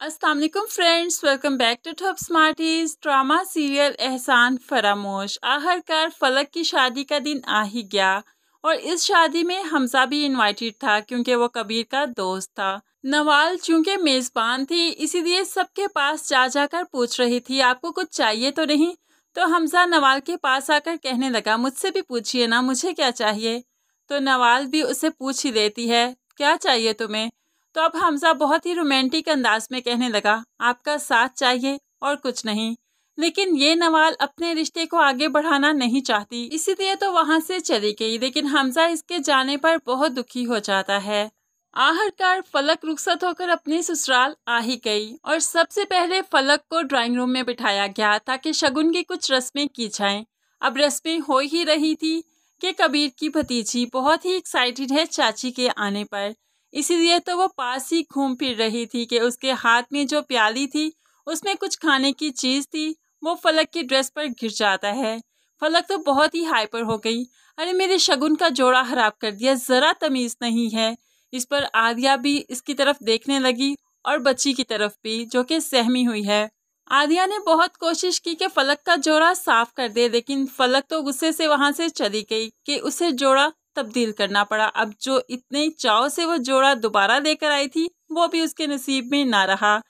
अस्सलाम वालेकुम friends, welcome back to Top Smarties. Drama serial Ehsan Faramosh. आखिरकार फलक की शादी का दिन आ ही गया और इस शादी में हमजा भी इनवाइटेड था क्योंकि वो कबीर का दोस्त था। नवाल चूंकि मेज़बान थी इसीलिए सबके पास जा जाकर पूछ रही थी आपको कुछ चाहिए तो नहीं। तो हमजा नवाल के पास आकर कहने लगा मुझसे भी पूछिए ना, मुझे क्या चाहिए। तो नवाल भी उसे पूछ ही लेती है क्या चाहिए तुम्हें। तो अब हमजा बहुत ही रोमांटिक अंदाज में कहने लगा आपका साथ चाहिए और कुछ नहीं। लेकिन ये नवाल अपने रिश्ते को आगे बढ़ाना नहीं चाहती, इसीलिए तो वहां से चली गई। लेकिन हमजा इसके जाने पर बहुत दुखी हो जाता है। आखिरकार फलक रुखसत होकर अपने ससुराल आ ही गई और सबसे पहले फलक को ड्राइंग रूम में बिठाया गया ताकि शगुन की कुछ रस्में की जाएं। अब रस्में हो ही रही थी कि कबीर की भतीजी बहुत ही एक्साइटेड है चाची के आने पर, इसीलिए तो वो पास ही घूम फिर रही थी कि उसके हाथ में जो प्याली थी उसमें कुछ खाने की चीज़ थी, वो फलक की ड्रेस पर गिर जाता है। फलक तो बहुत ही हाइपर हो गई, अरे मेरे शगुन का जोड़ा खराब कर दिया, ज़रा तमीज़ नहीं है। इस पर आदिया भी इसकी तरफ देखने लगी और बच्ची की तरफ भी, जो कि सहमी हुई है। आदिया ने बहुत कोशिश की कि फलक का जोड़ा साफ कर दे, लेकिन फलक तो गुस्से से वहां से चली गई कि उसे जोड़ा तब्दील करना पड़ा। अब जो इतने चाव से वो जोड़ा दोबारा लेकर आई थी वो भी उसके नसीब में ना रहा।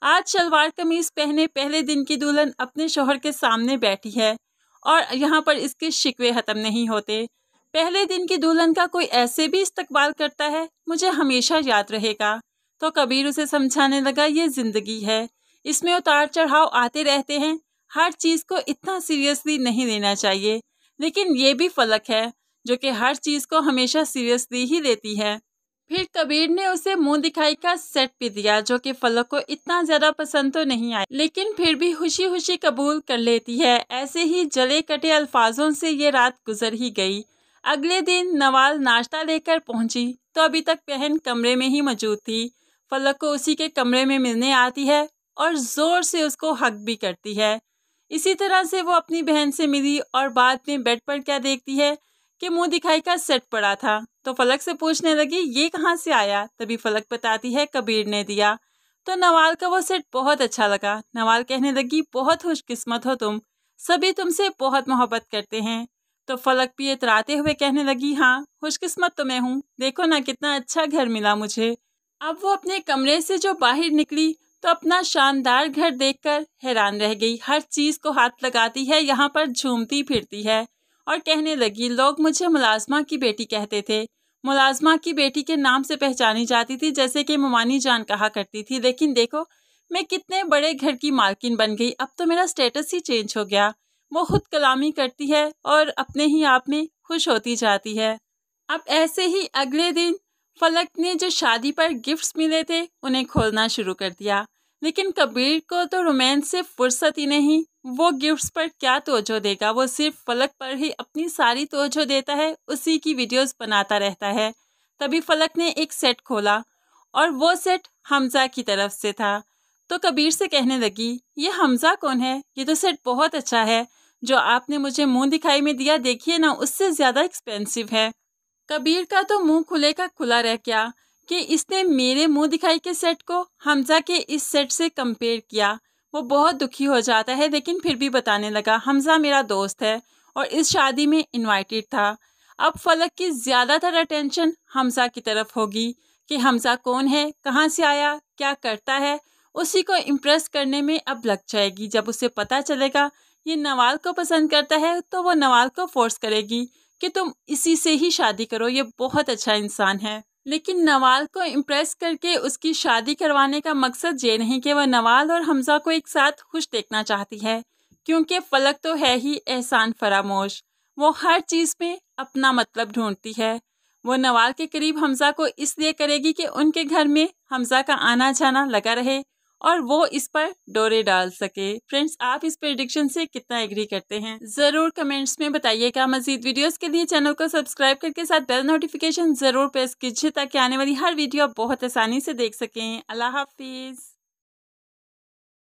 आज शलवार कमीज पहने पहले दिन की दुल्हन अपने शोहर के सामने बैठी है और यहाँ पर इसके शिकवे खत्म नहीं होते। पहले दिन की दुल्हन का कोई ऐसे भी इस्तकबाल करता है, मुझे हमेशा याद रहेगा। तो कबीर उसे समझाने लगा ये जिंदगी है, इसमें उतार चढ़ाव आते रहते हैं, हर चीज़ को इतना सीरियसली नहीं लेना चाहिए। लेकिन ये भी फलक है जो कि हर चीज़ को हमेशा सीरियसली ही लेती है। फिर कबीर ने उसे मुंह दिखाई का सेट भी दिया जो कि फलक को इतना ज़्यादा पसंद तो नहीं आया, लेकिन फिर भी खुशी खुशी कबूल कर लेती है। ऐसे ही जले कटे अल्फाजों से ये रात गुजर ही गई। अगले दिन नवाल नाश्ता लेकर पहुंची तो अभी तक बहन कमरे में ही मौजूद थी। फलक को उसी के कमरे में मिलने आती है और ज़ोर से उसको हक भी करती है। इसी तरह से वो अपनी बहन से मिली और बाद में बेड पर क्या देखती है कि मुंह दिखाई का सेट पड़ा था। तो फलक से पूछने लगी ये कहाँ से आया। तभी फलक बताती है कबीर ने दिया। तो नवाल का वो सेट बहुत अच्छा लगा। नवाल कहने लगी बहुत खुशकिस्मत हो तुम, सभी तुमसे बहुत मोहब्बत करते हैं। तो फलक भी इतराते हुए कहने लगी हाँ खुशकिस्मत तो मैं हूँ, देखो ना कितना अच्छा घर मिला मुझे। अब वो अपने कमरे से जो बाहर निकली तो अपना शानदार घर देखकर हैरान रह गई। हर चीज़ को हाथ लगाती है, यहाँ पर झूमती फिरती है और कहने लगी लोग मुझे मुलाजमा की बेटी कहते थे, मुलाजमा की बेटी के नाम से पहचानी जाती थी जैसे कि ममानी जान कहा करती थी। लेकिन देखो मैं कितने बड़े घर की मालकिन बन गई, अब तो मेरा स्टेटस ही चेंज हो गया। वो खुद कलामी करती है और अपने ही आप में खुश होती जाती है। अब ऐसे ही अगले दिन फलक ने जो शादी पर गिफ्ट्स मिले थे उन्हें खोलना शुरू कर दिया। लेकिन कबीर को तो रोमांस से फुर्सत ही नहीं, वो गिफ्ट्स पर क्या तवज्जो देगा। वो सिर्फ फलक पर ही अपनी सारी तवज्जो देता है, उसी की वीडियोस बनाता रहता है। तभी फलक ने एक सेट खोला और वो सेट हमजा की तरफ से था। तो कबीर से कहने लगी ये हमजा कौन है, ये तो सेट बहुत अच्छा है, जो आपने मुझे मुंह दिखाई में दिया देखिए ना उससे ज़्यादा एक्सपेंसिव है। कबीर का तो मुंह खुले का खुला रह गया कि इसने मेरे मुंह दिखाई के सेट को हमजा के इस सेट से कंपेयर किया। वो बहुत दुखी हो जाता है लेकिन फिर भी बताने लगा हमजा मेरा दोस्त है और इस शादी में इनवाइटेड था। अब फलक की ज़्यादातर अटेंशन हमजा की तरफ होगी कि हमजा कौन है, कहाँ से आया, क्या करता है, उसी को इम्प्रेस करने में अब लग जाएगी। जब उसे पता चलेगा ये नवाल को पसंद करता है तो वो नवाल को फोर्स करेगी कि तुम इसी से ही शादी करो, ये बहुत अच्छा इंसान है। लेकिन नवाल को इम्प्रेस करके उसकी शादी करवाने का मकसद ये नहीं कि वह नवाल और हमजा को एक साथ खुश देखना चाहती है, क्योंकि फलक तो है ही एहसान फरामोश। वो हर चीज़ में अपना मतलब ढूंढती है। वो नवाल के करीब हमजा को इसलिए करेगी कि उनके घर में हमजा का आना जाना लगा रहे और वो इस पर डोरे डाल सके। फ्रेंड्स आप इस प्रेडिक्शन से कितना एग्री करते हैं ज़रूर कमेंट्स में बताइएगा। मज़ीद वीडियोस के लिए चैनल को सब्सक्राइब करके साथ बेल नोटिफिकेशन ज़रूर प्रेस कीजिए ताकि आने वाली हर वीडियो आप बहुत आसानी से देख सकें। अल्लाह हाफिज़।